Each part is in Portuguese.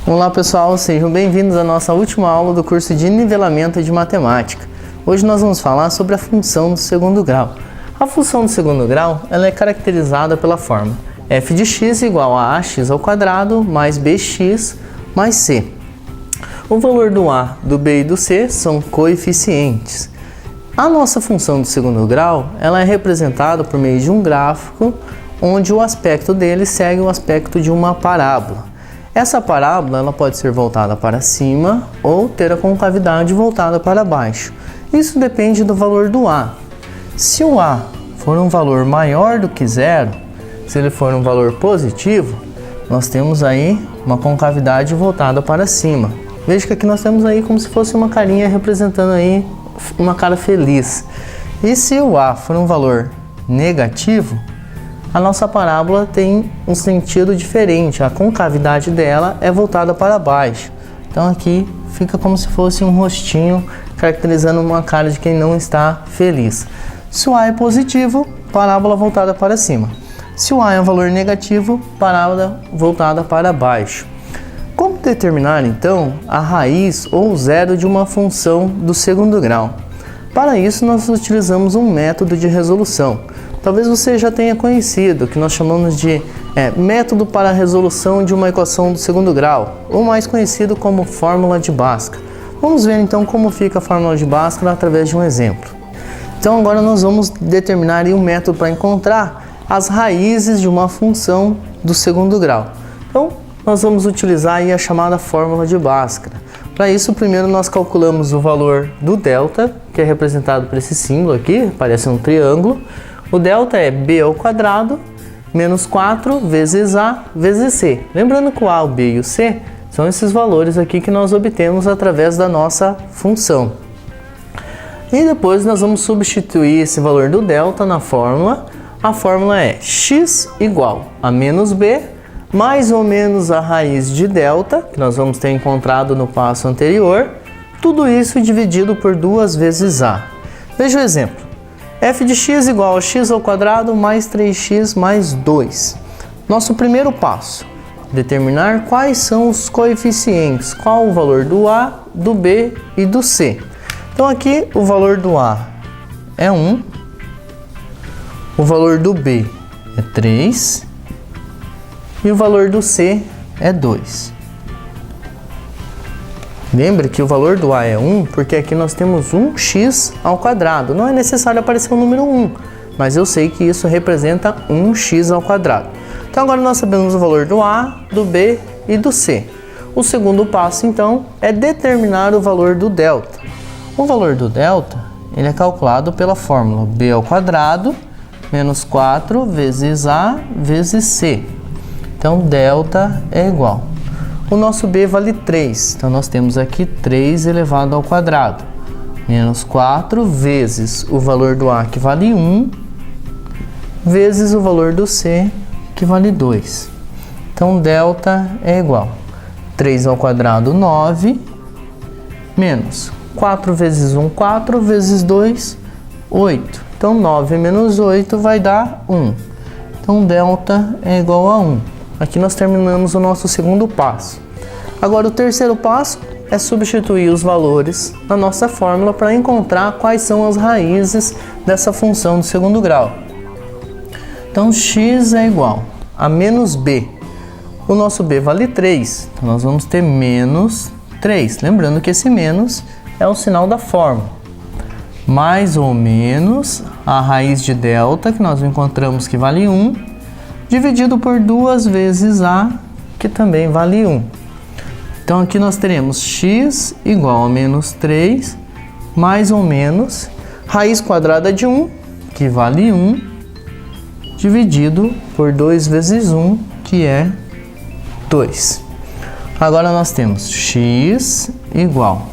Olá pessoal, sejam bem-vindos à nossa última aula do curso de nivelamento de matemática. Hoje nós vamos falar sobre a função do segundo grau. A função do segundo grau ela é caracterizada pela fórmula f de x igual a ax ao quadrado mais bx mais c. O valor do a, do b e do c são coeficientes. A nossa função do segundo grau ela é representada por meio de um gráfico onde o aspecto dele segue o aspecto de uma parábola. Essa parábola ela pode ser voltada para cima ou ter a concavidade voltada para baixo. Isso depende do valor do a. Se o a for um valor maior do que zero, se ele for um valor positivo, nós temos aí uma concavidade voltada para cima. Veja que aqui nós temos aí como se fosse uma carinha representando aí uma cara feliz. E se o a for um valor negativo, a nossa parábola tem um sentido diferente, a concavidade dela é voltada para baixo. Então aqui fica como se fosse um rostinho, caracterizando uma cara de quem não está feliz. Se o a é positivo, parábola voltada para cima. Se o a é um valor negativo, parábola voltada para baixo. Como determinar então a raiz ou zero de uma função do segundo grau? Para isso nós utilizamos um método de resolução. Talvez você já tenha conhecido, que nós chamamos de método para a resolução de uma equação do segundo grau, ou mais conhecido como fórmula de Bhaskara. Vamos ver então como fica a fórmula de Bhaskara através de um exemplo. Então agora nós vamos determinar um método para encontrar as raízes de uma função do segundo grau. Então nós vamos utilizar aí a chamada fórmula de Bhaskara. Para isso, primeiro nós calculamos o valor do delta, que é representado por esse símbolo aqui, parece um triângulo. O delta é b ao quadrado menos 4 vezes a vezes c. Lembrando que o a, o b e o c são esses valores aqui que nós obtemos através da nossa função. E depois nós vamos substituir esse valor do delta na fórmula. A fórmula é x igual a menos b mais ou menos a raiz de delta, que nós vamos ter encontrado no passo anterior, tudo isso dividido por 2 vezes a. Veja o exemplo. F de x igual a x ao quadrado mais 3x mais 2. Nosso primeiro passo, determinar quais são os coeficientes, qual o valor do a, do b e do c. Então aqui o valor do a é 1, o valor do b é 3 e o valor do c é 2. Lembre que o valor do a é 1 porque aqui nós temos 1x ao quadrado. Não é necessário aparecer o número 1, mas eu sei que isso representa 1x ao quadrado. Então agora nós sabemos o valor do a, do b e do c. O segundo passo então é determinar o valor do delta. O valor do delta ele é calculado pela fórmula b ao quadrado menos 4 vezes a vezes c. Então delta é igual. O nosso b vale 3, então nós temos aqui 3 elevado ao quadrado, menos 4 vezes o valor do a, que vale 1, vezes o valor do c, que vale 2. Então, delta é igual 3 ao quadrado, 9, menos 4 vezes 1, 4, vezes 2, 8. Então, 9 menos 8 vai dar 1. Então, delta é igual a 1. Aqui nós terminamos o nosso segundo passo. Agora o terceiro passo é substituir os valores na nossa fórmula para encontrar quais são as raízes dessa função do segundo grau. Então x é igual a menos b. O nosso b vale 3, então nós vamos ter menos 3. Lembrando que esse menos é o sinal da fórmula. Mais ou menos a raiz de delta, que nós encontramos que vale 1, dividido por 2 vezes a, que também vale 1. Então aqui nós teremos x igual a menos 3, mais ou menos, raiz quadrada de 1, que vale 1, dividido por 2 vezes 1, que é 2. Agora nós temos x igual.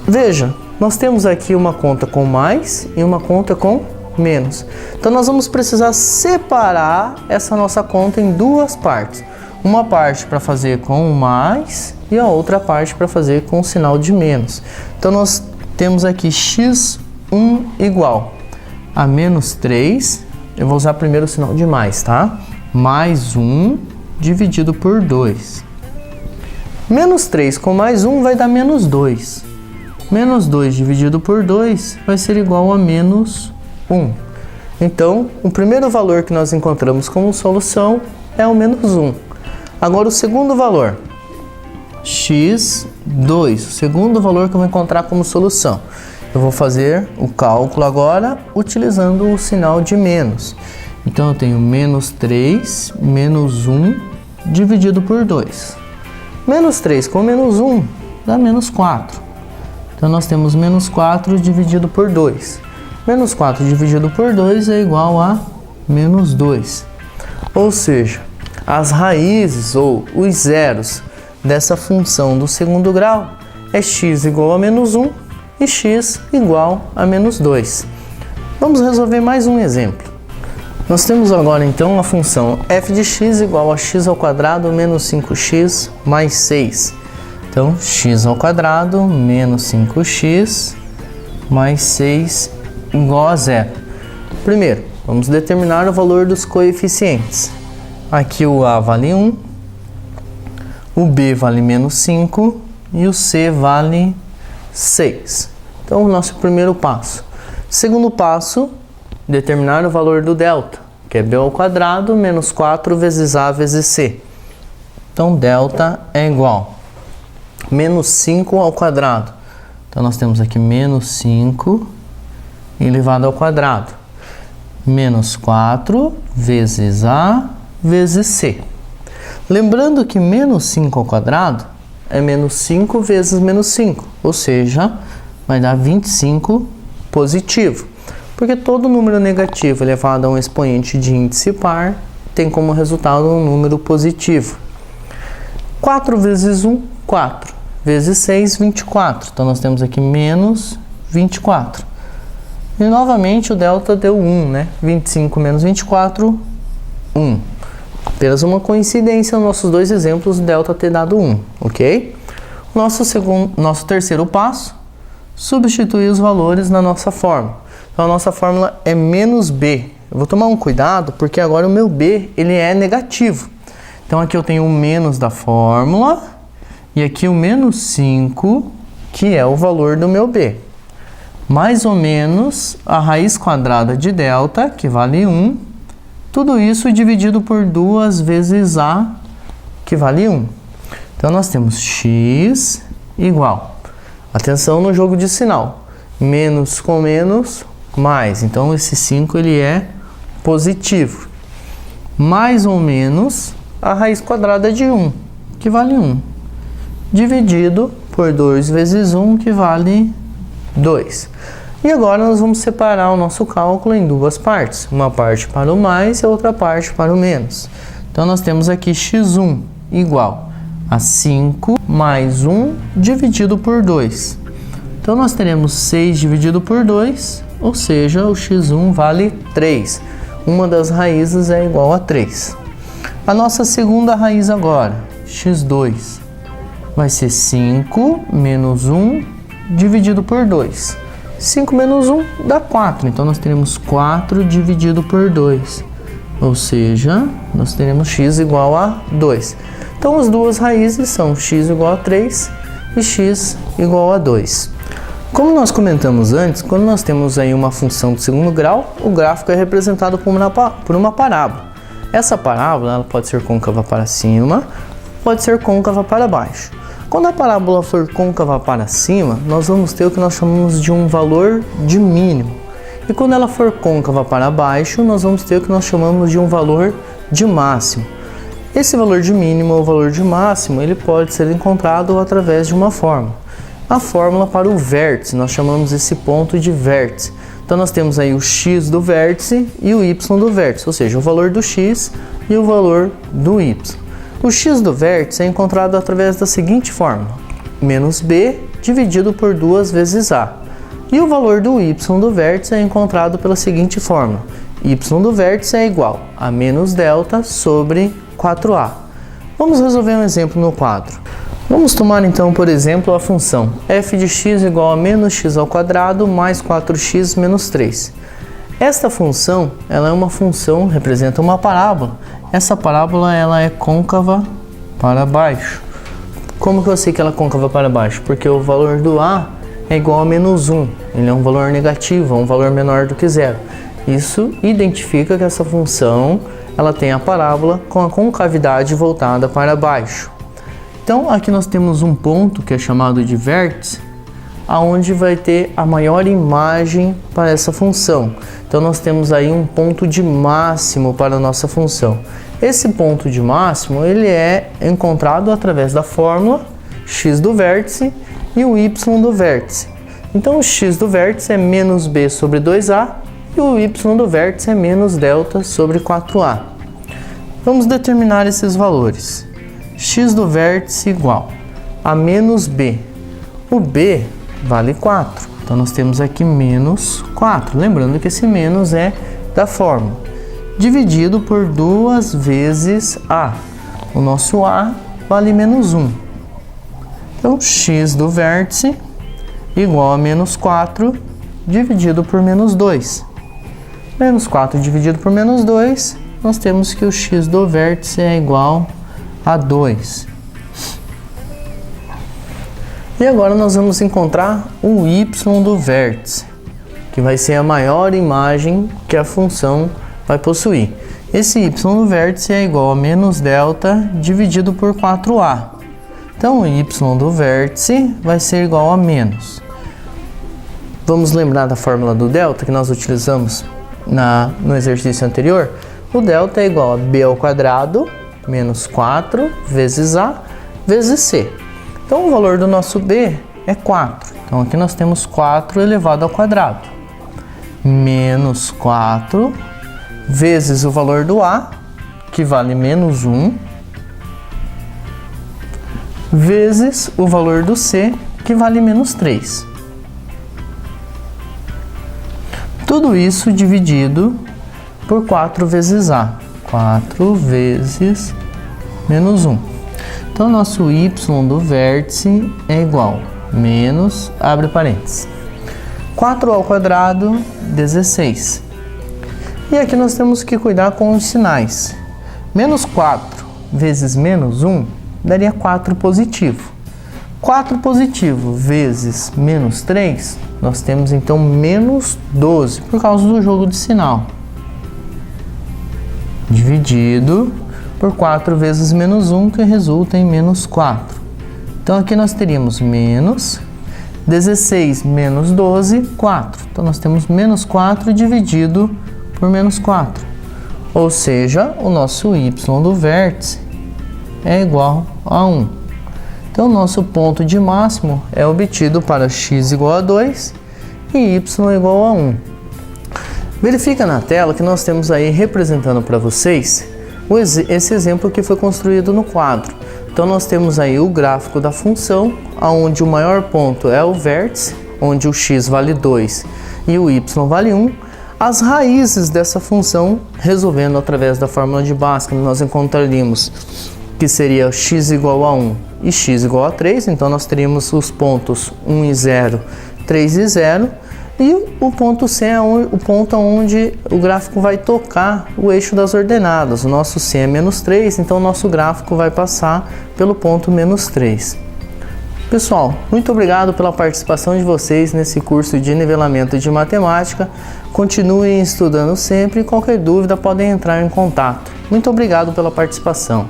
Veja, nós temos aqui uma conta com mais e uma conta com menos. Então nós vamos precisar separar essa nossa conta em duas partes. Uma parte para fazer com o mais e a outra parte para fazer com o sinal de menos. Então nós temos aqui x1 igual a menos 3. Eu vou usar primeiro o sinal de mais, tá? Mais 1 dividido por 2. Menos 3 com mais 1 vai dar menos 2. Menos 2 dividido por 2 vai ser igual a menos 1. Então, o primeiro valor que nós encontramos como solução é o menos 1. Agora, o segundo valor, x2, o segundo valor que eu vou encontrar como solução. Eu vou fazer o cálculo agora utilizando o sinal de menos. Então, eu tenho menos 3 menos 1 dividido por 2. Menos 3 com menos 1 dá menos 4. Então, nós temos menos 4 dividido por 2. Menos 4 dividido por 2 é igual a menos 2. Ou seja, as raízes ou os zeros dessa função do segundo grau é x igual a menos 1 e x igual a menos 2. Vamos resolver mais um exemplo. Nós temos agora então a função f de x igual a x ao quadrado menos 5x mais 6. Então, x ao quadrado menos 5x mais 6 igual a zero. Primeiro, vamos determinar o valor dos coeficientes. Aqui o a vale 1, o b vale menos 5 e o c vale 6. Então, o nosso primeiro passo. Segundo passo, determinar o valor do delta, que é b ao quadrado menos 4 vezes a vezes c. Então, delta é igual a menos 5 ao quadrado. Então, nós temos aqui menos 5 elevado ao quadrado. Menos 4 vezes a vezes c. Lembrando que menos 5 ao quadrado é menos 5 vezes menos 5, ou seja, vai dar 25 positivo. Porque todo número negativo elevado a um expoente de índice par tem como resultado um número positivo. 4 vezes 1, 4. Vezes 6, 24. Então, nós temos aqui menos 24. E, novamente, o delta deu 1, né? 25 menos 24, 1. Apenas uma coincidência nos nossos dois exemplos, o delta ter dado 1, ok? Nosso terceiro passo, substituir os valores na nossa fórmula. Então, a nossa fórmula é menos b. Eu vou tomar um cuidado, porque agora o meu b ele é negativo. Então, aqui eu tenho o menos da fórmula e aqui o menos 5, que é o valor do meu b. Mais ou menos a raiz quadrada de delta, que vale 1. Tudo isso dividido por 2 vezes a, que vale 1. Então, nós temos x igual. Atenção no jogo de sinal. Menos com menos, mais. Então, esse 5 ele é positivo. Mais ou menos a raiz quadrada de 1, que vale 1. Dividido por 2 vezes 1, que vale 2. E agora nós vamos separar o nosso cálculo em duas partes. Uma parte para o mais e outra parte para o menos. Então, nós temos aqui x1 igual a 5 mais 1 dividido por 2. Então, nós teremos 6 dividido por 2, ou seja, o x1 vale 3. Uma das raízes é igual a 3. A nossa segunda raiz agora, x2, vai ser 5 menos 1 dividido por 2. 5 menos 1 dá 4, então nós teremos 4 dividido por 2, ou seja, nós teremos x igual a 2. Então, as duas raízes são x igual a 3 e x igual a 2. Como nós comentamos antes, quando nós temos aí uma função do segundo grau, o gráfico é representado por uma parábola. Essa parábola ela pode ser côncava para cima, pode ser côncava para baixo. Quando a parábola for côncava para cima, nós vamos ter o que nós chamamos de um valor de mínimo. E quando ela for côncava para baixo, nós vamos ter o que nós chamamos de um valor de máximo. Esse valor de mínimo ou valor de máximo, ele pode ser encontrado através de uma fórmula. A fórmula para o vértice, nós chamamos esse ponto de vértice. Então, nós temos aí o x do vértice e o y do vértice, ou seja, o valor do x e o valor do y. O x do vértice é encontrado através da seguinte fórmula: menos b dividido por 2 vezes a. E o valor do y do vértice é encontrado pela seguinte fórmula: y do vértice é igual a menos delta sobre 4a. Vamos resolver um exemplo no quadro. Vamos tomar então, por exemplo, a função f de x igual a menos x ao quadrado mais 4x menos 3. Esta função, ela é uma função, representa uma parábola. Essa parábola ela é côncava para baixo. Como que eu sei que ela é côncava para baixo? Porque o valor do A é igual a menos 1. Ele é um valor negativo, é um valor menor do que zero. Isso identifica que essa função ela tem a parábola com a concavidade voltada para baixo. Então aqui nós temos um ponto que é chamado de vértice, aonde vai ter a maior imagem para essa função. Então nós temos aí um ponto de máximo para a nossa função. Esse ponto de máximo ele é encontrado através da fórmula x do vértice e o y do vértice. Então o x do vértice é menos b sobre 2a e o y do vértice é menos delta sobre 4a. Vamos determinar esses valores. X do vértice igual a menos b. O b vale 4. Então nós temos aqui menos 4. Lembrando que esse menos é da fórmula. Dividido por 2 vezes a. O nosso a vale menos 1. Então x do vértice igual a menos 4 dividido por menos 2. Menos 4 dividido por menos 2, nós temos que o x do vértice é igual a 2. E agora nós vamos encontrar o y do vértice, que vai ser a maior imagem que a função vai possuir. Esse y do vértice é igual a menos delta dividido por 4a. Então o y do vértice vai ser igual a menos. Vamos lembrar da fórmula do delta que nós utilizamos no exercício anterior? O delta é igual a b ao quadrado menos 4 vezes a vezes c. Então o valor do nosso b é 4. Então aqui nós temos 4 elevado ao quadrado. Menos 4 vezes o valor do a, que vale menos 1, vezes o valor do c, que vale menos 3. Tudo isso dividido por 4 vezes a. 4 vezes menos 1. Então, nosso y do vértice é igual a menos, abre parênteses, 4 ao quadrado, 16. E aqui nós temos que cuidar com os sinais. Menos 4 vezes menos 1 daria 4 positivo. 4 positivo vezes menos 3, nós temos então menos 12, por causa do jogo de sinal. Dividido por 4 vezes menos 1, que resulta em menos 4. Então aqui nós teríamos menos 16 menos 12, 4. Então nós temos menos 4 dividido por menos 4. Ou seja, o nosso y do vértice é igual a 1. Então nosso ponto de máximo é obtido para x igual a 2 e y igual a 1. Verifica na tela que nós temos aí representando para vocês esse exemplo que foi construído no quadro. Então nós temos aí o gráfico da função, onde o maior ponto é o vértice, onde o x vale 2 e o y vale 1. As raízes dessa função, resolvendo através da fórmula de Bhaskara, nós encontraríamos que seria x igual a 1 e x igual a 3. Então nós teríamos os pontos 1 e 0, 3 e 0. E o ponto C é o ponto onde o gráfico vai tocar o eixo das ordenadas. O nosso C é menos 3, então o nosso gráfico vai passar pelo ponto menos 3. Pessoal, muito obrigado pela participação de vocês nesse curso de nivelamento de matemática. Continuem estudando sempre e qualquer dúvida podem entrar em contato. Muito obrigado pela participação.